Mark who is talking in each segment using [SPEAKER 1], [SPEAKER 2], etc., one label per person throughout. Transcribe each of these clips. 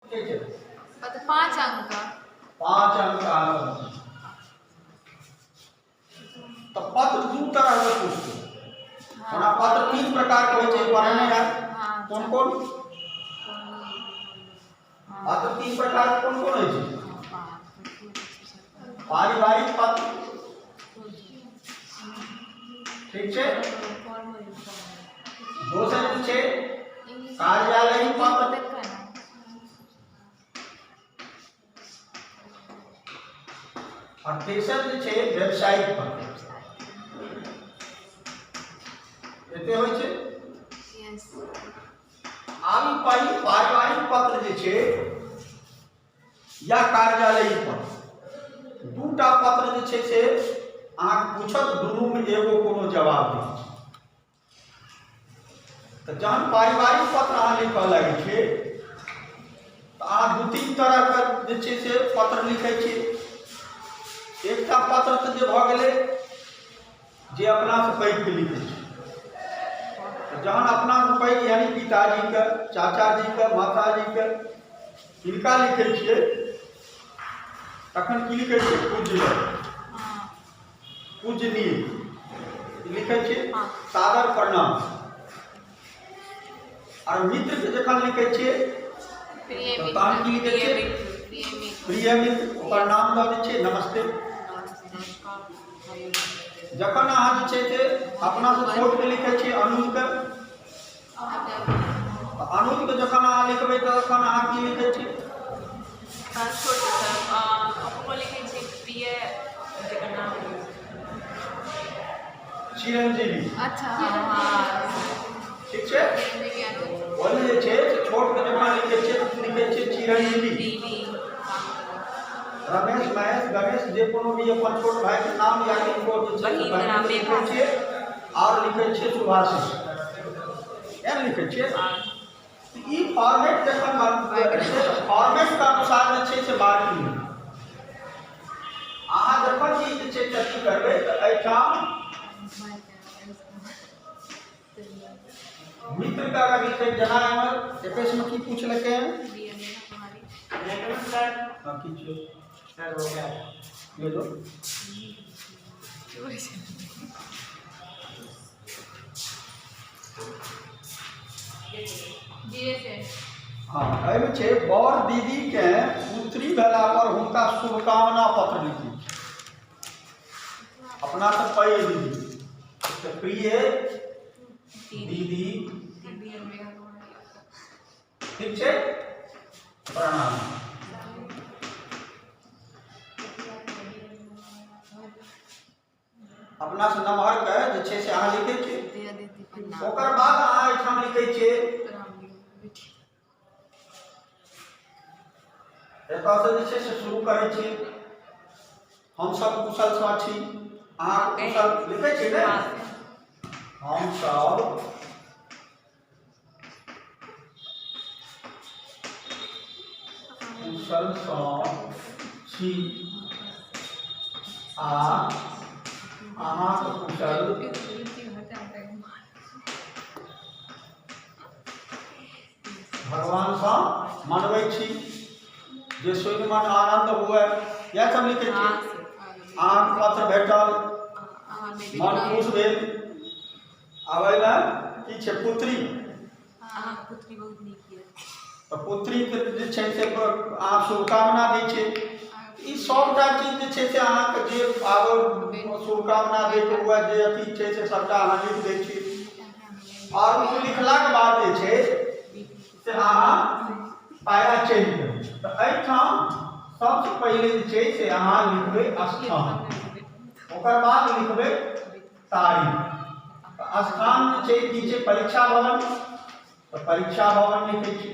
[SPEAKER 1] ठीक है,
[SPEAKER 2] पत्र 5 अंक का
[SPEAKER 1] 5 अंक का आंसर। तो पत्र दू तरह के पूछते हमरा पत्र 3 प्रकार के होय छै पढ़ने है कौन कौन पत्र 3 प्रकार के कौन कौन होय छै? पारिवारिक पत्र, ठीक छै, दोसर जे छै कार्यालयिक पत्र, और तेसर जे छै व्यावसायिक पत्र। एते होय छै। आब ई पारिवारिक पत्र जे छै या कार्यालयिक पत्र, दूटा पत्र जे छै से अहाँ पूछत दुनू में एगो कोनो जवाब दै छै। तो जहन पारिवारिक पत्र अहाँ लिखऽ लागै छै तो अहाँ 2-3 तरह के जे छै से पत्र लिखै छी। एकटा पत्र तो जे भऽ गेलै जे अपना से पैघ के लिखै छै, जहन अपना से पैघ यानी पिताजी के, चाचाजी के, माताजी के हिनका लिखै छियै तखन की लिखै छियै? पूज्य, पूजनीय लिखै छियै, सादर प्रणाम। और मित्र के जखन लिखै छियै तहन की लिखै छियै? प्रिय मित्र, ओकर नाम दऽ दै छियै नमस्ते। जखन अहाँ जे छै से अपना से छोट के लिखै छियै अनुज के, अनुज के जखन अहाँ लिखबै तखन अहाँ की लिखै छियै? चिरंजीवी।
[SPEAKER 2] अच्छा
[SPEAKER 1] ठीक छै, ओहि जे छै से छोट के जखन लिखै छियै तऽ लिखै छियै चिरंजीवी। रमेश, महेश, गणेश जे कोनो भी अपन छोट भाई के नाम या किनको जे छै लिखै छियै और लिखै छियै सुभाषिष, एहन लिखै छियै। ई फॉर्मेट जखन फॉर्मेट के अनुसार जे छै से मार्किंग अहाँ जखन ई जे छै अथी करबै तऽ एहिठाम मित्र का अगर लिखै जेना एमर एपेस में की पूछलकै हैं सर? हां की छै सर? हो गया ले लो। हाँ, एहिमे छै बड़ दीदी के पुत्री भेला पर हुनका शुभकामना पत्र लिखी। अपना से पैघ दीदी, प्रिय दीदी, ठीक छै, प्रणाम। अपना से नमहर के जे छै से अहाँ लिखै छियै, ओकर बाद अहाँ एहिठाम लिखै छियै एतऽ से जे छै से शुरू करै छियै हम सब कुशल सँ छी, अहाँ कुशल लिखै छियै ने, हम सब कुशल सँ छी आ अहाँ कुशल भगवान सँ मनबै छी जे सुनि मन आनंद हुए, यह सब लिखै छियै। अहाँ पत्र भेटल, मन खुश भेल। आब एहिमे की छै? पुत्री, तो पुत्री के जे छै से अहाँ शुभकामना दै छियै। ई सबटा चीज जे छै से अहाँके जे आब शुभकामना दैके हुए जे अथी छै से सबटा अहाँ लिख दै छियै। और ओ लिखलाक बाद जे छै से अहाँ पाया चेंज करू। तो एहिठाम सबसे पहले जे छै से अहाँ लिखबै स्थान, ओकर बाद लिखबै तारीख। तो स्थान जे छै की छै? परीक्षा भवन, तो परीक्षा भवन लिखै छी।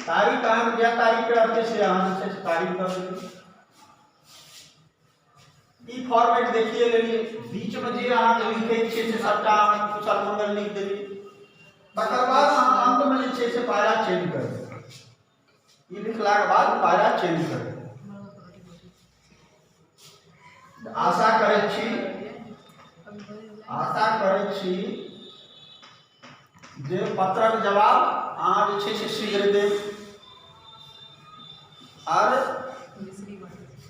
[SPEAKER 1] तारीख अहाँ जे तारीख के रहतै से अहाँ जे छै से तारीख दऽ देबै। ई फॉर्मेट देखिए लेलिए, बीच में जे अहाँ लिखै छियै से सबटा अहाँ कुशल मंगल लिख देलिए। तकर बाद अहाँ अंत में जे छै से पायरा चेंज कर देबै। ई लिखलाक बाद पायरा चेंज कर देबै। आशा करै छी जे पत्रक जवाब अहाँ जे छै से शीघ्र देब। आर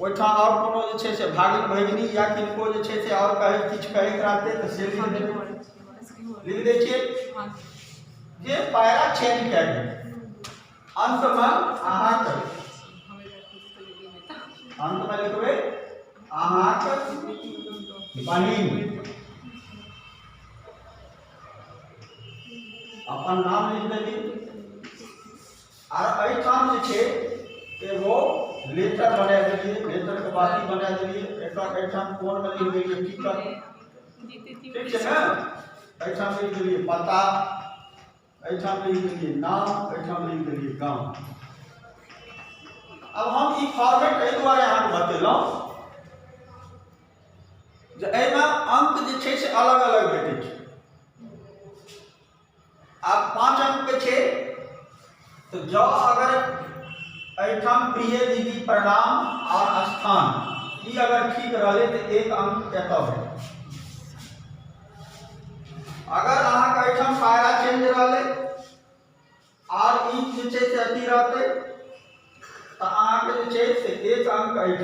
[SPEAKER 1] ओहिठाम आओर कोनो जे छै से भागिन भगिनी या किनको जे छै से आओर किछु कहैके रहतै तऽ से लिख देबै, लिख दै छियै। जे पायरा चेंज कए देबै अंतमे अहाँके, अंतमे लिखबै अहाँके बहिन, अपन नाम लिख देलियै। आर एहिठाम जे छै एगो लेटर बना देलियै, लेटरके बाती बना देलियै। एकर एहिठाम कोनमे लिख देलियै टिकट, ठीक छै ने। एहिठाम लिख देलियै पता, एहिठाम लिख देलियै नाम, एहिठाम लिख देलियै गाँव। अब हम ई फॉर्मेट एहि दुआरे अहाँके बतेलहुँ जे एहिमे अंक जे छै से अलग अलग भेटै छै। आब 5 अंक के छै तो जँ अगर एहिठाम प्रिय दीदी प्रणाम और स्थान ई अगर ठीक रहे तो 1 अंक एतऽ भेटत। अगर अहाँके एहिठाम पायरा चेंज रहे और ई जे छै से अथी रहतै तऽ अहाँके जे छै से 1 अंक एहिठाम